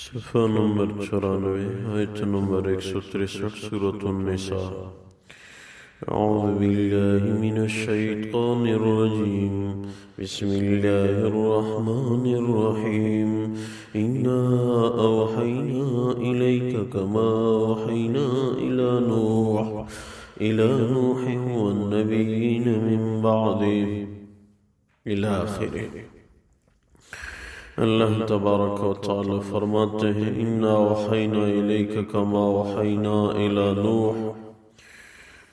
صفحہ نمبر 94 آیت نمبر 163 سورة النساء۔ اعوذ باللہ من الشیطان الرجیم، بسم اللہ الرحمن الرحیم۔ انا اوحینا الیک کما اوحینا الی نوح والنبیین من بعدہ الی آخرہ۔ اللہ تبارک و تعالی فرماتے ہیں انا اوحینا الیک کما اوحینا الی نوح،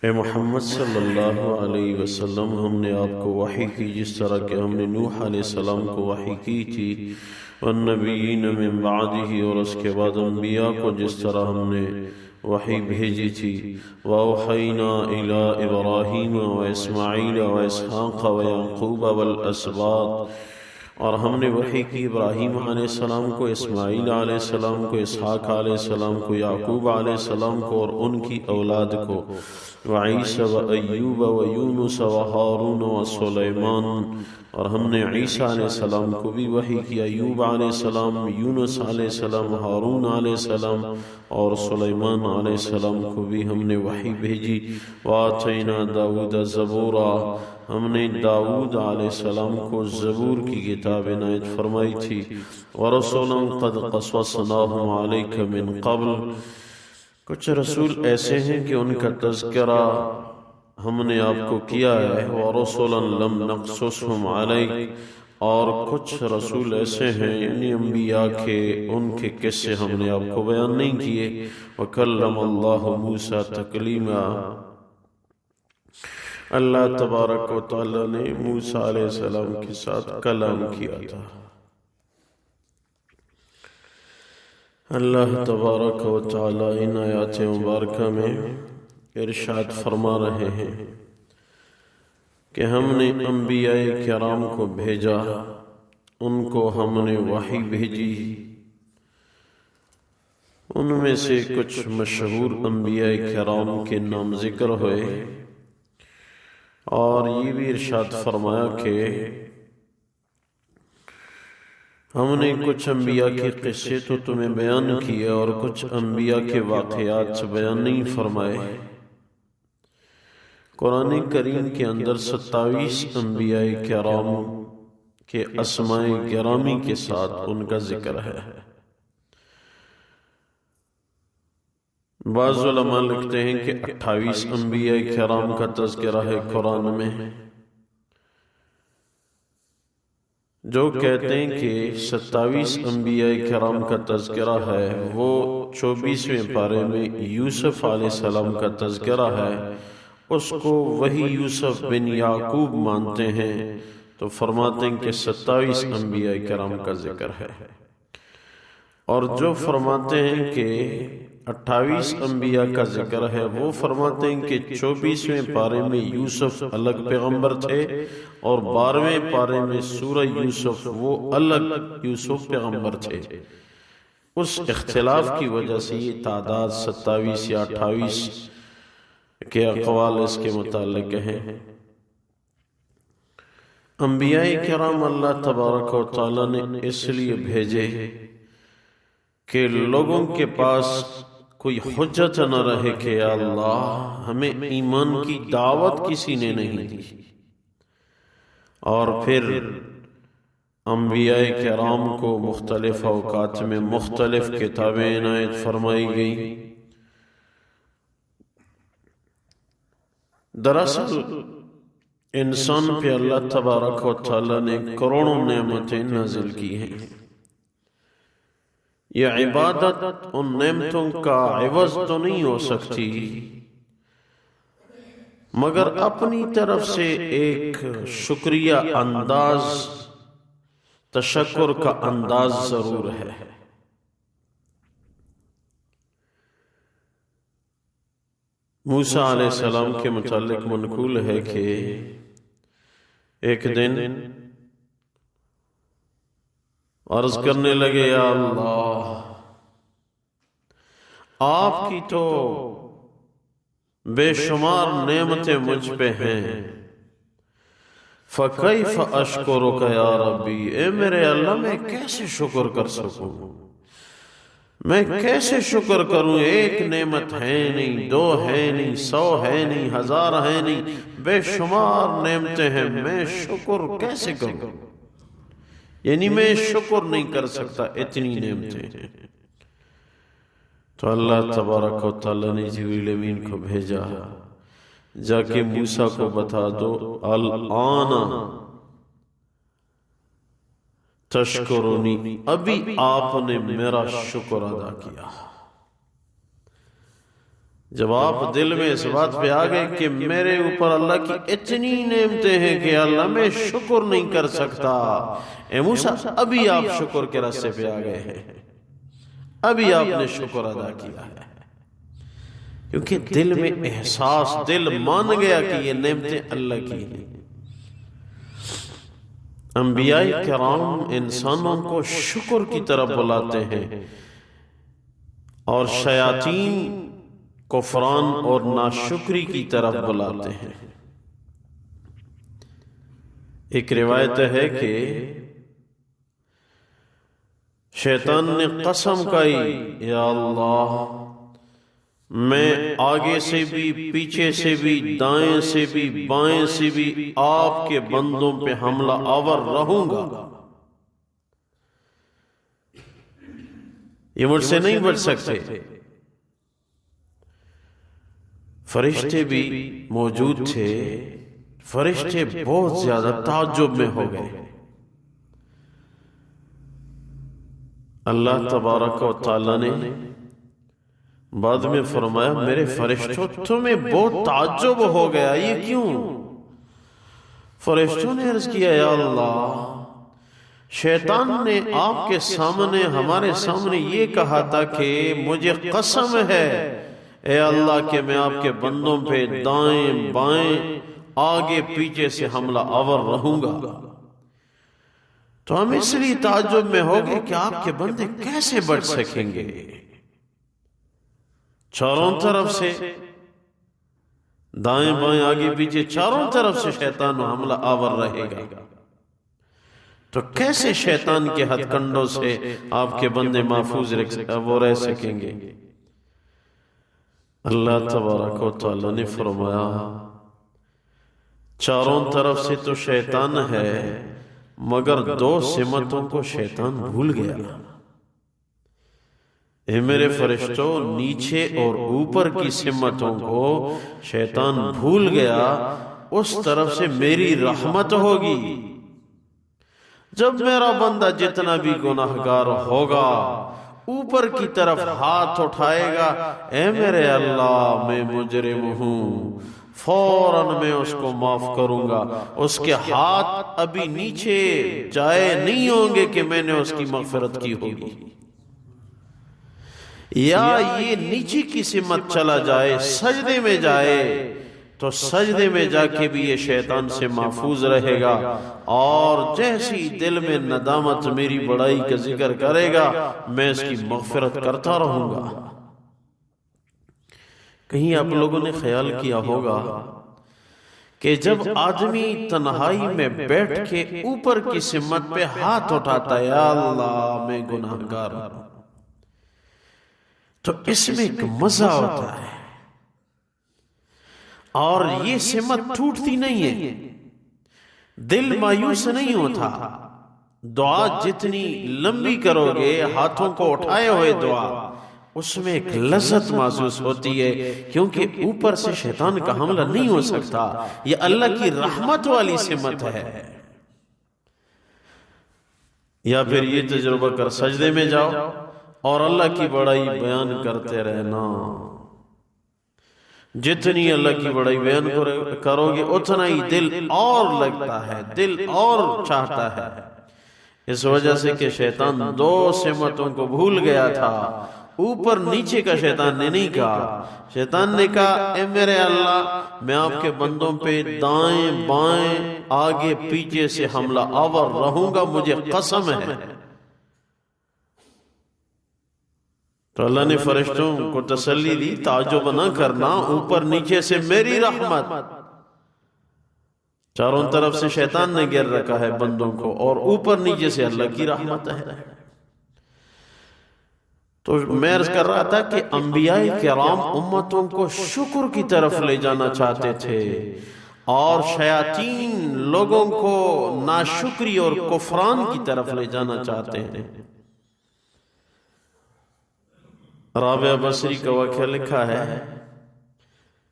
اے محمد صلی اللہ علیہ وسلم، ہم نے آپ کو وحی کی جس طرح کہ ہم نے نوح علیہ السلام کو وحی کی تھی، والنبیین من بعدہ، اور اس کے بعد انبیاء کو جس طرح ہم نے وحی بھیجی تھی، واوحینا الی ابراہیم و اسماعیل و اسحاق و یعقوب والاسباط، اور ہم نے وحی کی ابراہیم علیہ السلام کو، اسماعیل علیہ السلام کو، اسحاق علیہ السلام کو، یعقوب علیہ السلام کو اور ان کی اولاد کو، وعیسیٰ و ایوب و یونس و ہارون و سلیمان، اور ہم نے عیسیٰ علیہ السلام کو بھی وحی کی، ایوب علیہ السلام، یونس علیہ السلام، ہارون علیہ السلام اور سلیمان علیہ السلام کو بھی ہم نے وحی بھیجی۔ وآتینا داود زبورا، ہم نے داود علیہ السلام کو زبور کی کتاب عنایت فرمائی تھی۔ وَرَسُولًا قَدْ قَصَصْنَاهُمْ عَلَيْكَ مِن قَبْلُ، کچھ رسول ایسے ہیں کہ ان کا تذکرہ ہم نے آپ کو کیا ہے۔ وَرَسُولًا لَمْ نَقْصُصْهُمْ عَلَيْكَ، اور کچھ رسول ایسے ہیں یعنی انبیاء کے، ان کے قصے ہم نے آپ کو بیان نہیں کیے۔ وَكَلَّمَ اللَّهُ مُوسَىٰ تَكْلِيمًا، اللہ تبارک و تعالی نے موسیٰ علیہ السلام کے ساتھ کلام کیا تھا۔ اللہ تبارک و تعالی ان آیات مبارکہ میں ارشاد فرما رہے ہیں کہ ہم نے انبیاء کرام کو بھیجا، ان کو ہم نے وحی بھیجی، ان میں سے کچھ مشہور انبیاء کرام کے نام ذکر ہوئے، اور یہ بھی ارشاد فرمایا کہ ہم نے کچھ انبیاء کے قصے تو تمہیں بیان کیے اور کچھ انبیاء کے واقعات بیان نہیں فرمائے۔ قرآن کریم کے اندر 27 انبیاء کرام کے اسماء گرامی کے ساتھ ان کا ذکر ہے۔ بعض علماء لکھتے ہیں کہ 28 انبیاء کرام کا تذکرہ ہے قرآن میں، جو کہتے ہیں کہ 27 انبیاء کرام کا تذکرہ ہے وہ 24ویں پارے میں یوسف علیہ السلام کا تذکرہ ہے، اس کو وہی یوسف بن یعقوب مانتے ہیں، تو فرماتے ہیں کہ 27 انبیاء کرام کا ذکر ہے۔ اور جو فرماتے ہیں کہ 28 انبیاء کا ذکر ہے وہ فرماتے ہیں کہ 24ویں پارے میں یوسف الگ پیغمبر تھے، اور 12ویں پارے میں سورہ یوسف وہ الگ یوسف پیغمبر تھے۔ اس اختلاف کی وجہ سے یہ تعداد 27 یا 28 کے اقوال اس کے متعلق ہیں۔ انبیاء کرام اللہ تبارک و تعالی نے اس لیے بھیجے کہ لوگوں کے پاس کوئی حجت نہ رہے کہ یا اللہ ہمیں ایمان کی دعوت کسی نے نہیں دی۔ اور پھر انبیاء کرام کو مختلف اوقات میں مختلف کتابیں عنایت فرمائی گئی۔ دراصل انسان پہ اللہ تبارک و تعالی نے کروڑوں نعمتیں نازل کی ہیں۔ یہ عبادت ان نعمتوں کا عوض تو نہیں ہو سکتی، مگر اپنی طرف سے ایک شکریہ انداز، تشکر کا انداز ضرور ہے۔ موسیٰ علیہ السلام کے متعلق منقول ہے کہ ایک دن عرض کرنے لگے یا اللہ آپ کی تو بے شمار نعمتیں مجھ پہ ہیں، فَكَيْفَ أَشْكُرُكَ يَا رَبِّي، اے میرے اللہ میں کیسے شکر کر سکوں؟ میں کیسے شکر کروں؟ ایک نعمت ہے نہیں، دو ہے نہیں، 100 ہے نہیں، 1000 ہے نہیں، بے شمار نعمتیں ہیں، میں شکر کیسے کروں؟ یعنی میں شکر نہیں کر سکتا، اتنی نعمتیں ہیں۔ تو اللہ تبارک و تعالیٰ نے جبریل امین کو بھیجا، جا کے موسیٰ کو بتا دو الآن تشکرونی، ابھی آپ نے میرا شکر ادا کیا۔ جب آپ دل میں اس بات پہ آگئے کہ میرے اوپر اللہ کی اتنی نعمتیں ہیں کہ اللہ میں شکر نہیں کر سکتا، اے موسیٰ ابھی آپ شکر کے راستے پہ آگئے ہیں، ابھی آپ نے شکر ادا کیا ہے، کیونکہ دل میں احساس، دل مان گیا کہ یہ نعمتیں اللہ کی ہیں۔ انبیاء کرام انسانوں کو شکر کی طرف بلاتے ہیں، اور شیاطین کفران اور ناشکری کی طرف بلاتے ہیں۔ ایک روایت ہے کہ شیطان نے قسم کھائی، یا اللہ میں آگے سے بھی، پیچھے سے بھی، دائیں سے بھی، بائیں سے بھی آپ کے بندوں پہ حملہ آور رہوں گا، یہ مجھ سے نہیں بچ سکتے۔ فرشتے بھی موجود تھے، فرشتے بہت زیادہ تعجب میں ہو گئے۔ اللہ تبارک و تعالیٰ نے بعد میں فرمایا، میرے فرشتوں تمہیں بہت تعجب ہو گیا، یہ کیوں؟ فرشتوں نے عرض کیا، یا اللہ شیطان نے آپ کے سامنے، ہمارے سامنے یہ کہا تھا کہ مجھے قسم ہے اے اللہ کہ میں آپ کے بندوں پہ دائیں بائیں آگے پیچھے سے حملہ آور رہوں گا۔ تو ہم اس لیے تعجب میں ہو گئے کہ آپ کے بندے کیسے بچ سکیں گے؟ چاروں طرف سے دائیں بائیں آگے پیچھے چاروں طرف سے شیطان حملہ آور رہے گا، تو کیسے شیطان کے ہتھ کنڈوں سے آپ کے بندے محفوظ رہ سکیں گے؟ اللہ تبارک و تعالیٰ نے فرمایا، چاروں طرف سے تو شیطان ہے، مگر 2 سمتوں کو شیطان بھول گیا۔ اے میرے فرشتوں، نیچے اور اوپر کی سمتوں کو شیطان بھول گیا، اس طرف سے میری رحمت ہوگی۔ جب میرا بندہ جتنا بھی گناہگار ہوگا، اوپر کی طرف ہاتھ اٹھائے گا، اے میرے اللہ میں مجرم ہوں، فوراً میں اس کو معاف کروں گا۔ اس کے ہاتھ ابھی نیچے جائے نہیں ہوں گے کہ میں نے اس کی مغفرت کی ہوگی، یا یہ نیچے کی سمت چلا جائے، سجدے میں جائے، تو سجدے میں جا کے بھی یہ شیطان سے محفوظ رہے گا، اور جیسی دل میں ندامت میری بڑائی کا ذکر کرے گا، میں اس کی مغفرت کرتا رہوں گا۔ کہیں آپ لوگوں نے خیال کیا ہوگا کہ جب آدمی تنہائی میں بیٹھ کے اوپر کی سمت پہ ہاتھ اٹھاتا ہے، یا اللہ میں گناہگار ہوں، تو اس میں ایک مزہ ہوتا ہے، اور یہ سمت ٹوٹتی نہیں ہے، دل مایوس نہیں ہوتا۔ دعا جتنی لمبی کرو گے، ہاتھوں کو اٹھائے ہوئے دعا، اس میں ایک لذت محسوس ہوتی ہے، کیونکہ اوپر سے شیطان کا حملہ نہیں ہو سکتا، یہ اللہ کی رحمت والی سمت ہے۔ یا پھر یہ تجربہ کر، سجدے میں جاؤ اور اللہ کی بڑائی بیان کرتے رہنا، جتنی اللہ کی بڑائی بیان کرو گے اتنا ہی دل اور لگتا ہے، دل اور چاہتا ہے۔ اس وجہ سے کہ شیطان 2 سمتوں کو بھول گیا تھا، اوپر نیچے کا شیطان نے نہیں کہا۔ شیطان نے کہا، اے میرے اللہ میں آپ کے بندوں پہ دائیں بائیں آگے پیچھے سے حملہ آور رہوں گا، مجھے قسم ہے۔ تو اللہ نے فرشتوں کو تسلی دی، تعجب نہ کرنا، اوپر نیچے سے میری رحمت، چاروں طرف سے شیطان نے گھیر رکھا ہے بندوں کو، اور اوپر نیچے سے اللہ کی رحمت ہے۔ تو میں عرض کر رہا تھا کہ انبیاء کرام امتوں کو شکر کی طرف لے جانا چاہتے تھے اور شیاطین لوگوں کو ناشکری اور کفران کی طرف لے جانا چاہتے ہیں۔ رابعہ بصری کا واقعہ لکھا ہے،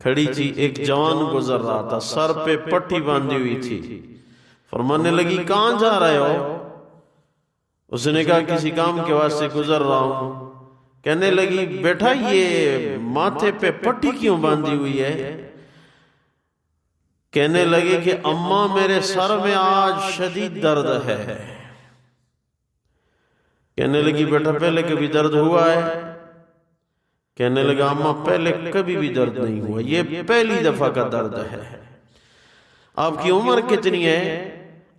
کھڑی تھی، ایک جوان گزر رہا تھا، سر پہ پٹی باندھی ہوئی تھی، فرمانے لگی کہاں جا رہے ہو؟ اس نے کہا کسی کام کے واسطے گزر رہا ہوں۔ کہنے لگی بیٹا یہ ماتھے پہ پٹی کیوں باندھی ہوئی ہے؟ کہنے لگے کہ اماں میرے سر میں آج شدید درد ہے۔ کہنے لگی بیٹا پہلے کبھی درد ہوا ہے؟ کہنے لگا اماں پہلے کبھی بھی درد نہیں ہوا، یہ پہلی دفعہ کا درد ہے۔ آپ کی عمر کتنی ہے؟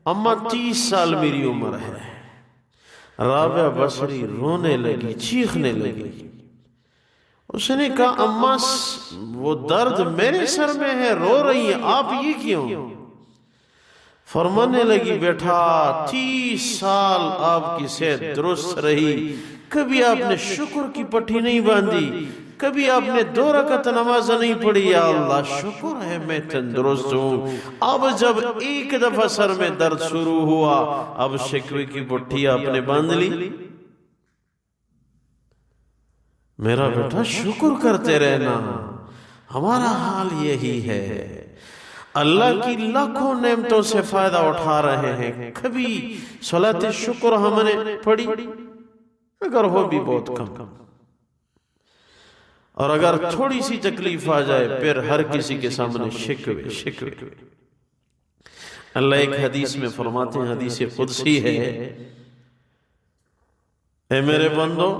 اماں 30 سال میری عمر ہے۔ رابعہ بصری رونے لگی، چیخنے لگی۔ اس نے کہا اماں وہ درد میرے سر میں ہے، رو رہی ہیں آپ، یہ کیوں؟ فرمانے لگی بیٹا 30 سال آپ کی صحت درست رہی، کبھی آپ نے شکر کی پٹی نہیں باندھی، کبھی آپ نے 2 رکعت نماز نہیں پڑھی، یا اللہ شکر ہے میں تندرست ہوں۔ اب جب ایک دفعہ سر میں درد شروع ہوا، اب شکوے کی پٹی آپ نے باندھ لی۔ میرا بیٹا شکر کرتے رہنا، ہمارا حال یہی ہے، اللہ کی لاکھوں نعمتوں سے فائدہ اٹھا رہے ہیں، کبھی صلاۃ شکر ہم نے پڑھی، اگر ہو بھی بہت کم، اور اگر تھوڑی سی تکلیف آ جائے پھر ہر کسی کے سامنے شکوے۔ اللہ ایک حدیث میں فرماتے ہیں، حدیث قدسی ہے، اے میرے بندو،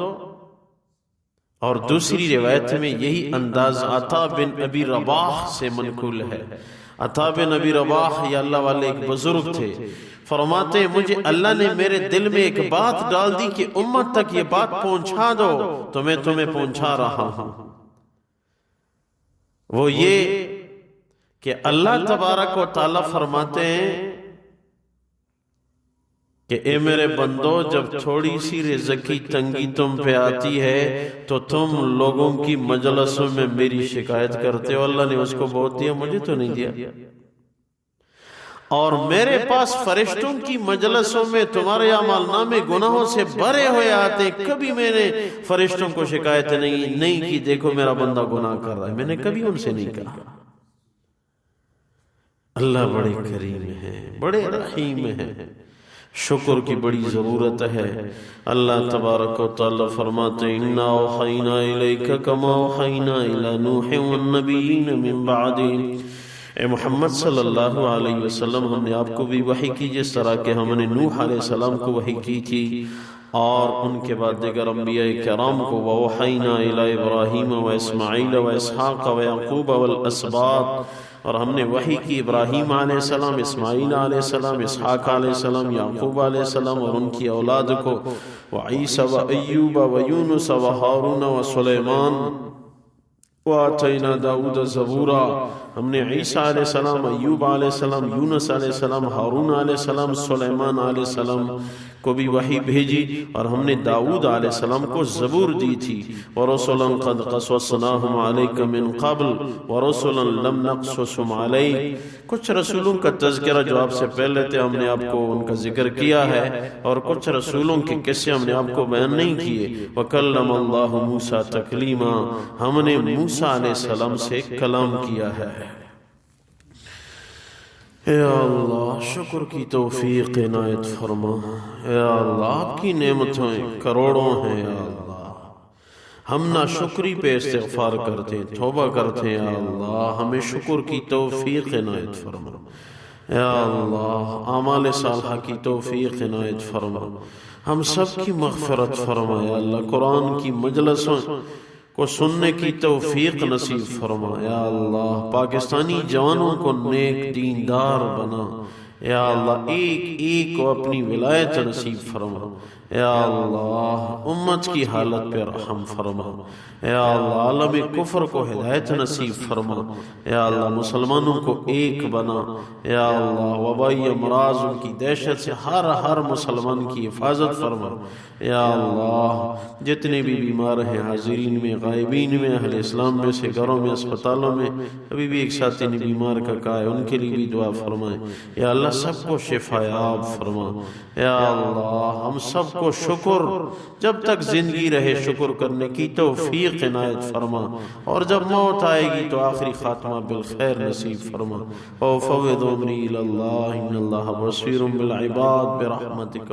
اور دوسری روایت میں یہی انداز عطا بن ابی رباح سے منقول ہے۔ عطا بن ابی رباح یہ اللہ والے ایک بزرگ تھے، فرماتے ہیں مجھے اللہ نے میرے دل میں ایک بات ڈال دی کہ امت تک یہ بات پہنچا دو، تو میں تمہیں پہنچا رہا ہوں۔ وہ یہ کہ اللہ تبارک و تعالیٰ فرماتے ہیں کہ اے میرے بندو، جب تھوڑی سی رزق کی تنگی تم پہ آتی ہے تو تم لوگوں کی مجلسوں میں میری شکایت کرتے ہو، اللہ نے اس کو بہت دیا، مجھے تو نہیں دیا، اور میرے پاس فرشتوں کی مجلسوں میں تمہارے اعمال نامے گناہوں سے بھرے ہوئے آتے، کبھی میں نے فرشتوں کو شکایت نہیں کی دیکھو میرا بندہ گناہ کر رہا ہے، میں نے کبھی ان سے نہیں کہا۔ اللہ بڑے کریم ہے، بڑے رحیم ہے، شکر کی بڑی ضرورت ہے۔ اللہ تبارک و تعالی فرماتے ہیں اِنَّا أَوْحَيْنَا إِلَيْكَ كَمَا أَوْحَيْنَا إِلَى نُوحٍ وَالنَّبِيِّينَ مِن بَعْدِهِ۔ اے محمد صلی اللہ علیہ وسلم، ہم نے آپ کو بھی وحی کی جس طرح کہ ہم نے نوح علیہ السلام کو وحی کی تھی، اور ان کے بعد دیگر انبیاء کرام کو، وَأَوْحَيْنَا إِلَى إِبْرَاهِيمَ وَإِسْمَاعِيلَ وَإِسْحَاقَ وَيَعْقُوبَ وَالْأَسْبَاطِ، اور ہم نے وحی کی ابراہیم علیہ السلام، اسماعیل علیہ السلام، اسحاق علیہ السلام، یعقوب علیہ السلام اور ان کی اولاد کو، وعیسیٰ وایوب ویونس وہارون وسلیمان، وآتینا داؤد زبورا، ہم نے عیسیٰ علیہ السلام، ایوب علیہ السلام، یونس علیہ السلام، ہارون علیہ السلام، سلیمان علیہ السلام کو بھی وحی بھیجی، اور ہم نے داؤد علیہ السلام کو زبور دی تھی، وَرُسُلًا قَدْ قَصَصْنَاهُمْ عَلَيْكَ مِن قَبْلُ وَرُسُلًا لَمْ نَقْصُصْهُمْ عَلَيْكَ، کچھ رسولوں کا تذکرہ جو آپ سے پہلے تھے ہم نے آپ کو ان کا ذکر کیا ہے، اور کچھ رسولوں کے قصے ہم نے آپ کو بیان نہیں کیے۔ وَكَلَّمَ اللَّهُ مُوسَىٰ تَكْلِيمًا، ہم نے موسیٰ علیہ السلام سے کلام کیا ہے۔ اے اللہ شکر کی توفیق عنایت فرما، اے اللہ آپ کی نعمتیں کروڑوں ہیں، اے اللہ ہم نہ شکری پہ استغفار کرتے ہیں، توبہ کرتے ہیں، اے اللہ ہمیں شکر کی توفیق عنایت فرما، اے اللہ اعمال صالحہ کی توفیق عنایت فرما، ہم سب کی مغفرت فرما، اے اللہ قرآن کی مجلسوں کو سننے کی توفیق نصیب فرما، یا اللہ پاکستانی جوانوں کو نیک دیندار بنا، یا اللہ ایک ایک کو اپنی ولایت نصیب فرما، یا اللہ امت کی حالت پہ رحم فرما، یا اللہ عالم کفر کو ہدایت نصیب فرما، یا اللہ مسلمانوں کو ایک بنا، یا اللہ وبائی امراض ان کی دہشت سے ہر مسلمان کی حفاظت فرما، یا اللہ جتنے بھی بیمار ہیں حاضرین میں غائبین میں اہل اسلام میں سے گھروں میں اسپتالوں میں ابھی بھی ایک ساتھی نے بیمار کا کہا ہے ان کے لیے بھی دعا فرمائے، یا اللہ سب کو شفا یاب فرما، یا اللہ ہم سب کو شکر جب تک زندگی رہے شکر کرنے کی توفیق عنایت فرما، اور جب موت آئے گی تو آخری خاتمہ بالخیر نصیب فرما، او فوض امری الاللہ ان اللہ بصیر بالعباد برحمتک